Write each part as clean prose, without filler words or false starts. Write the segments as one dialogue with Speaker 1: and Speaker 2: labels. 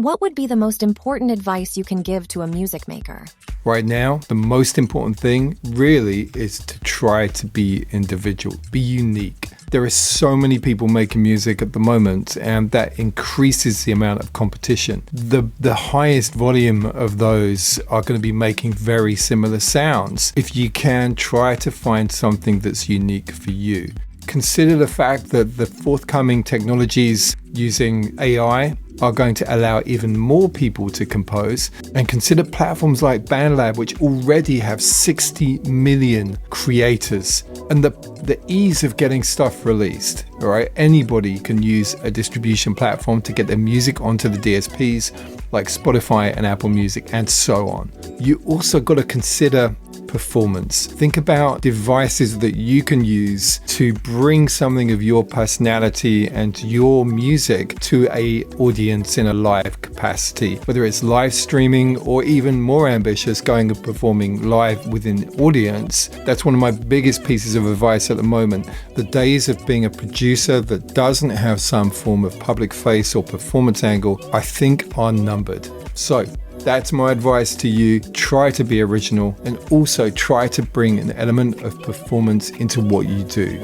Speaker 1: What would be the most important advice you can give to a music maker?
Speaker 2: Right now, the most important thing really is to try to be individual, be unique. There are so many people making music at the moment, and that increases the amount of competition. The highest volume of those are going to be making very similar sounds. If you can, try to find something that's unique for you. Consider the fact that the forthcoming technologies using AI are going to allow even more people to compose, and consider platforms like BandLab, which already have 60 million creators, and the ease of getting stuff released. All right, anybody can use a distribution platform to get their music onto the DSPs like Spotify and Apple Music and so on. You also got to consider performance. Think about devices that you can use to bring something of your personality and your music to an audience in a live capacity, whether it's live streaming or even more ambitious, going and performing live within audience. That's one of my biggest pieces of advice at the moment. The days of being a producer that doesn't have some form of public face or performance angle, I think, are numbered. So that's my advice to you. Try to be original, and also try to bring an element of performance into what you do.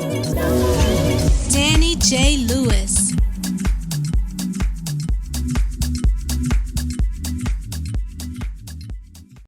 Speaker 3: Danny J. Lewis.